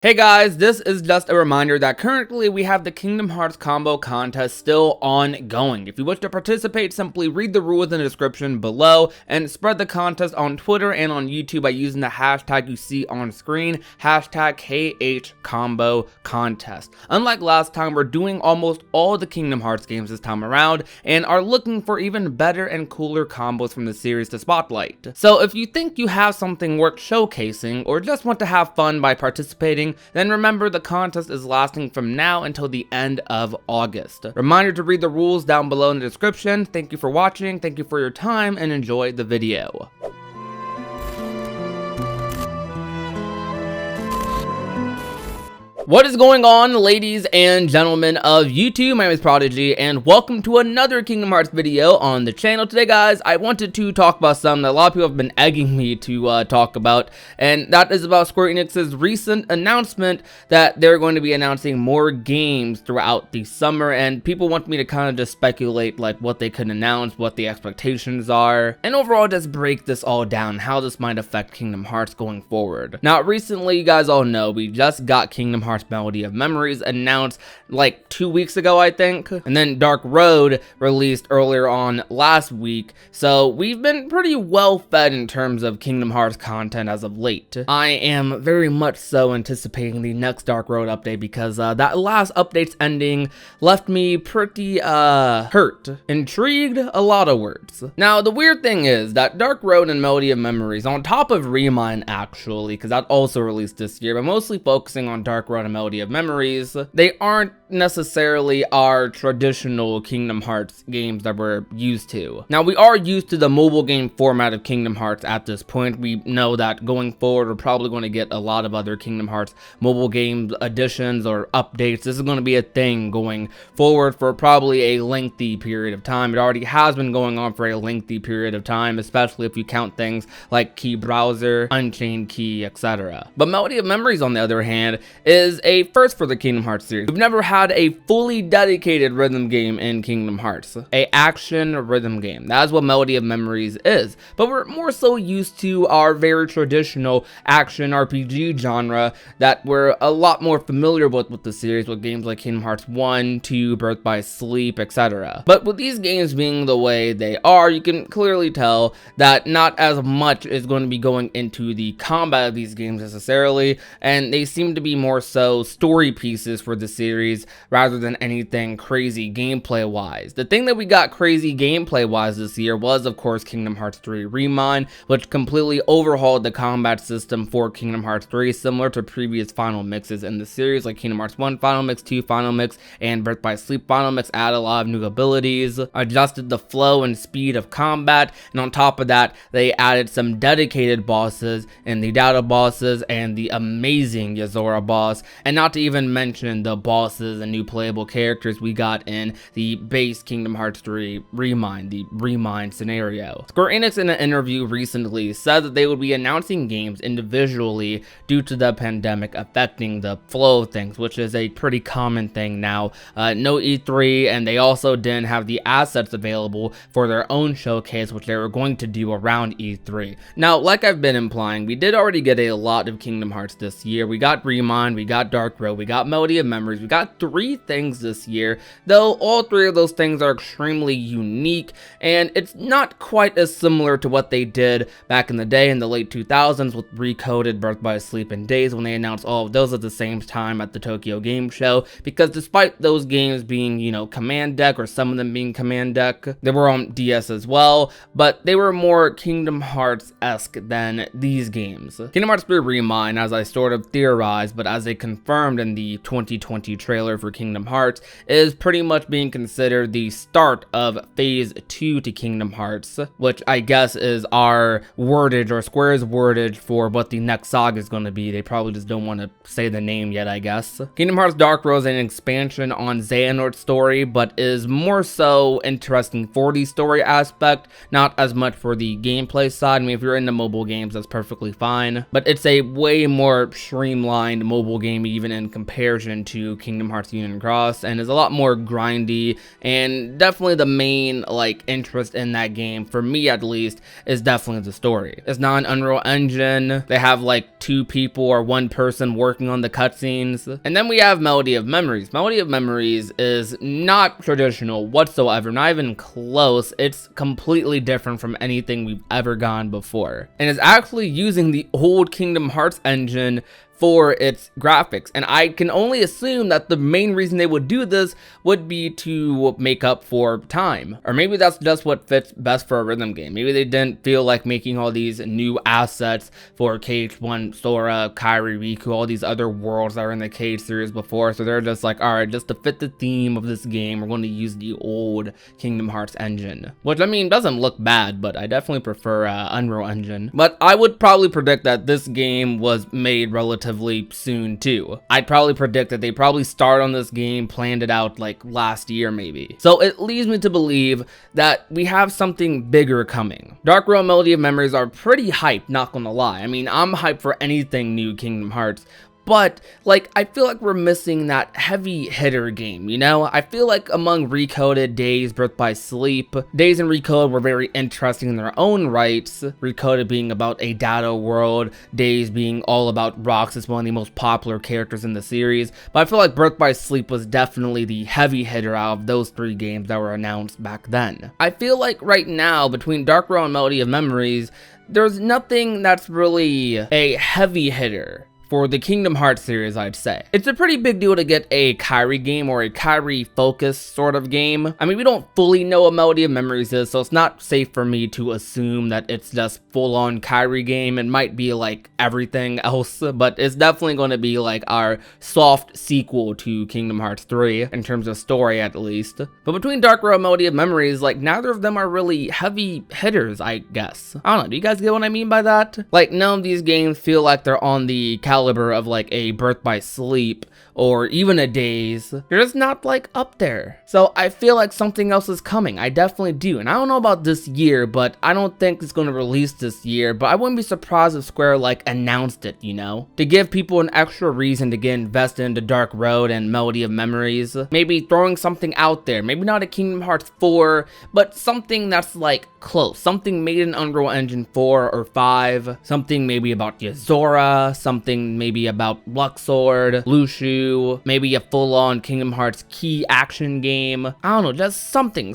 Hey guys, this is just a reminder that currently we have the Kingdom Hearts combo contest still ongoing. If you wish to participate, simply read the rules in the description below and spread the contest on Twitter and on YouTube by using the hashtag you see on screen, hashtag KHComboContest. Unlike last time, we're doing almost all the Kingdom Hearts games this time around and are looking for even better and cooler combos from the series to spotlight. So if you think you have something worth showcasing or just want to have fun by participating, then remember the contest is lasting from now until the end of August. Reminder to read the rules down below in the description. Thank you for watching, thank you for your time, and enjoy the video. What is going on, ladies and gentlemen of YouTube? My name is Prodigy, and welcome to another Kingdom Hearts video on the channel. Today, guys, I wanted to talk about something that a lot of people have been egging me to talk about, and that is about Square Enix's recent announcement that they're going to be announcing more games throughout the summer, and people want me to kind of just speculate like what they could announce, what the expectations are, and overall just break this all down, how this might affect Kingdom Hearts going forward. Now, recently, you guys all know, we just got Kingdom Hearts Melody of Memories announced like 2 weeks ago, I think, and then Dark Road released earlier on last week, so we've been pretty well fed in terms of Kingdom Hearts content as of late. I am very much so anticipating the next Dark Road update because that last update's ending left me pretty hurt, intrigued, a lot of words. Now the weird thing is that Dark Road and Melody of Memories, on top of Remind actually, because that also released this year, but mostly focusing on Dark Road and Melody of Memories, they aren't necessarily our traditional Kingdom Hearts games that we're used to. Now, we are used to the mobile game format of Kingdom Hearts at this point. We know that going forward, we're probably going to get a lot of other Kingdom Hearts mobile game additions or updates. This is going to be a thing going forward for probably a lengthy period of time. It already has been going on for a lengthy period of time, especially if you count things like Key Browser, Unchained Key, etc. But Melody of Memories, on the other hand, is a first for the Kingdom Hearts series. We've never had a fully dedicated rhythm game in Kingdom Hearts, a action rhythm game. That's what Melody of Memories is, but we're more so used to our very traditional action RPG genre that we're a lot more familiar with the series, with games like Kingdom Hearts 1, 2, Birth by Sleep, etc. But with these games being the way they are, you can clearly tell that not as much is going to be going into the combat of these games necessarily, and they seem to be more so story pieces for the series rather than anything crazy gameplay wise. The thing that we got crazy gameplay wise this year was, of course, Kingdom Hearts 3 Remind, which completely overhauled the combat system for Kingdom Hearts 3, similar to previous final mixes in the series, like Kingdom Hearts 1 Final Mix, 2 Final Mix, and Birth by Sleep Final Mix. Added a lot of new abilities, adjusted the flow and speed of combat, and on top of that, they added some dedicated bosses in the Data bosses and the amazing Yazora boss, and not to even mention the bosses and new playable characters we got in the base Kingdom Hearts 3 Remind, the Remind scenario. Square Enix in an interview recently said that they would be announcing games individually due to the pandemic affecting the flow of things, which is a pretty common thing now. No E3, and they also didn't have the assets available for their own showcase, which they were going to do around E3. Now, like I've been implying, we did already get a lot of Kingdom Hearts this year. We got Remind, we got Dark Road, we got Melody of Memories, we got 3 things this year, though all 3 of those things are extremely unique, and it's not quite as similar to what they did back in the day in the late 2000s with Recoded, Birth by Sleep, and Days, when they announced all of those at the same time at the Tokyo Game Show, because despite those games being, you know, Command Deck, or some of them being Command Deck, they were on DS as well, but they were more Kingdom Hearts-esque than these games. Kingdom Hearts 3 Remind, as I sort of theorized, but as they confirmed in the 2020 trailer for Kingdom Hearts, is pretty much being considered the start of Phase 2 to Kingdom Hearts, which I guess is our wordage, or Square's wordage, for what the next saga is going to be. They probably just don't want to say the name yet, I guess. Kingdom Hearts Dark Road is an expansion on Xehanort's story, but is more so interesting for the story aspect, not as much for the gameplay side. I mean, if you're into mobile games, that's perfectly fine, but it's a way more streamlined mobile game game even in comparison to Kingdom Hearts Union Cross, and is a lot more grindy, and definitely the main like interest in that game, for me at least, is definitely the story. It's not an Unreal Engine. They have like 2 people or 1 person working on the cutscenes. And then we have Melody of Memories. Melody of Memories is not traditional whatsoever, not even close. It's completely different from anything we've ever gone before, and is actually using the old Kingdom Hearts engine for its graphics, and I can only assume that the main reason they would do this would be to make up for time, or maybe that's just what fits best for a rhythm game. Maybe they didn't feel like making all these new assets for KH1, Sora, Kairi, Riku, all these other worlds that were in the KH series before, so they're just like, alright, just to fit the theme of this game, we're going to use the old Kingdom Hearts engine, which I mean doesn't look bad, but I definitely prefer Unreal Engine. But I would probably predict that this game was made relatively soon too. I'd probably predict that they probably started on this game, planned it out like last year maybe. So it leads me to believe that we have something bigger coming. Dark Road and Melody of Memories are pretty hyped, not gonna lie. I mean, I'm hyped for anything new Kingdom Hearts, but like I feel like we're missing that heavy hitter game, you know? I feel like among Recoded, Days, Birth by Sleep, Days and Recoded were very interesting in their own rights. Recoded being about a data world, Days being all about Roxas, one of the most popular characters in the series. But I feel like Birth by Sleep was definitely the heavy hitter out of those 3 games that were announced back then. I feel like right now, between Dark Road and Melody of Memories, there's nothing that's really a heavy hitter for the Kingdom Hearts series, I'd say. It's a pretty big deal to get a Kairi game, or a Kairi focused sort of game. I mean, we don't fully know what Melody of Memories is, so it's not safe for me to assume that it's just full-on Kairi game. It might be like everything else, but it's definitely going to be like our soft sequel to Kingdom Hearts 3, in terms of story at least. But between Dark Road and Melody of Memories, like neither of them are really heavy hitters, I guess. I don't know, do you guys get what I mean by that? Like none of these games feel like they're on the caliber of like a Birth by Sleep or even a Days. They're just not like up there. So I feel like something else is coming. I definitely do. And I don't know about this year, but I don't think it's going to release this year, but I wouldn't be surprised if Square like announced it, you know, to give people an extra reason to get invested into Dark Road and Melody of Memories. Maybe throwing something out there, maybe not a Kingdom Hearts 4, but something that's like close, something made in Unreal Engine 4 or 5, something maybe about Yozora, something maybe about Luxord, Lushu, maybe a full-on Kingdom Hearts key action game. I don't know, just something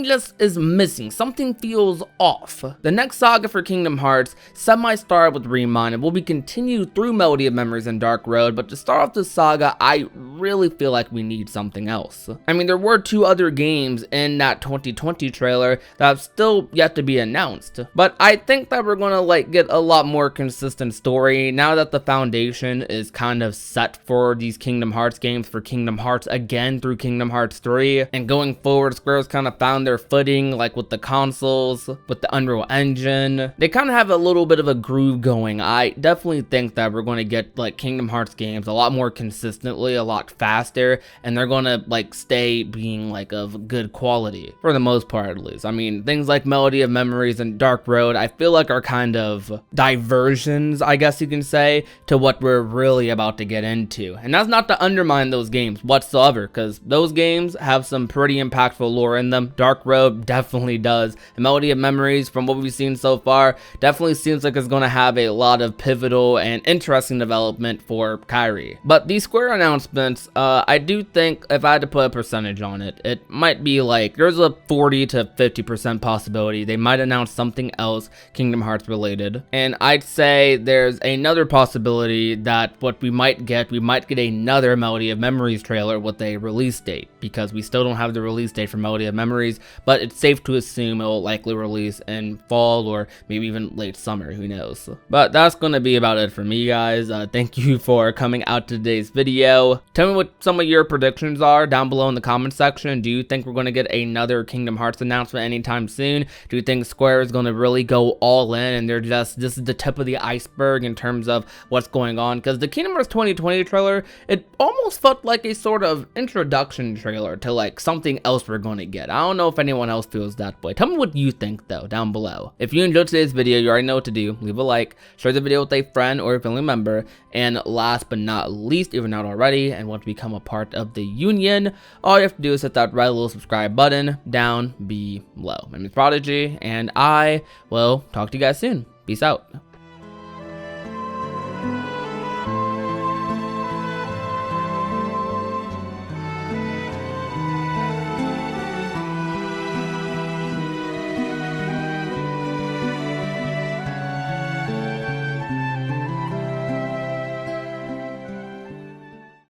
just is missing, something feels off. The next saga for Kingdom Hearts semi-started with Remind and will be continued through Melody of Memories and Dark Road, but to start off this saga, I really feel like we need something else. I mean, there were 2 other games in that 2020 trailer that have still yet to be announced, but I think that we're gonna like get a lot more consistent story now that the foundation is kind of set for these Kingdom Hearts games, for Kingdom Hearts again through Kingdom Hearts 3, and going forward Square's kind of found their footing, like with the consoles, with the Unreal Engine. They kind of have a little bit of a groove going. I definitely think that we're going to get like Kingdom Hearts games a lot more consistently, a lot faster, and they're going to like stay being like of good quality for the most part, at least. I mean, things like Melody of Memories and Dark Road I feel like are kind of diversions, I guess you can say, to what we're really about to get into. And that's not to undermine those games whatsoever, because those games have some pretty impactful lore in them. Dark Road definitely does. And Melody of Memories, from what we've seen so far, definitely seems like it's going to have a lot of pivotal and interesting development for Kairi. But these Square announcements, I do think if I had to put a percentage on it, it might be like there's a 40 to 50% possibility they might announce something else Kingdom Hearts related. And I'd say there's another possibility that what we might get another Melody of Memories trailer with a release date, because we still don't have the release date for Melody of Memories, but it's safe to assume it will likely release in fall or maybe even late summer, who knows. But that's going to be about it for me, guys. Thank you for coming out to today's video. Tell me Tell me what some of your predictions are down below in the comment section. Do you think we're going to get another Kingdom Hearts announcement anytime soon? Do you think Square is going to really go all in and they're just, this is the tip of the iceberg in terms of what's going on? Because the Kingdom Hearts 2020 trailer, it almost felt like a sort of introduction trailer to like something else we're going to get. I don't know if anyone else feels that way. Tell me what you think though down below. If you enjoyed today's video, you already know what to do. Leave a like, share the video with a friend or a family member, and last but not least, if you're not already and want to become a part of the union, all you have to do is hit that red little subscribe button down below. My name is Prodigy, and I will talk to you guys soon. Peace out.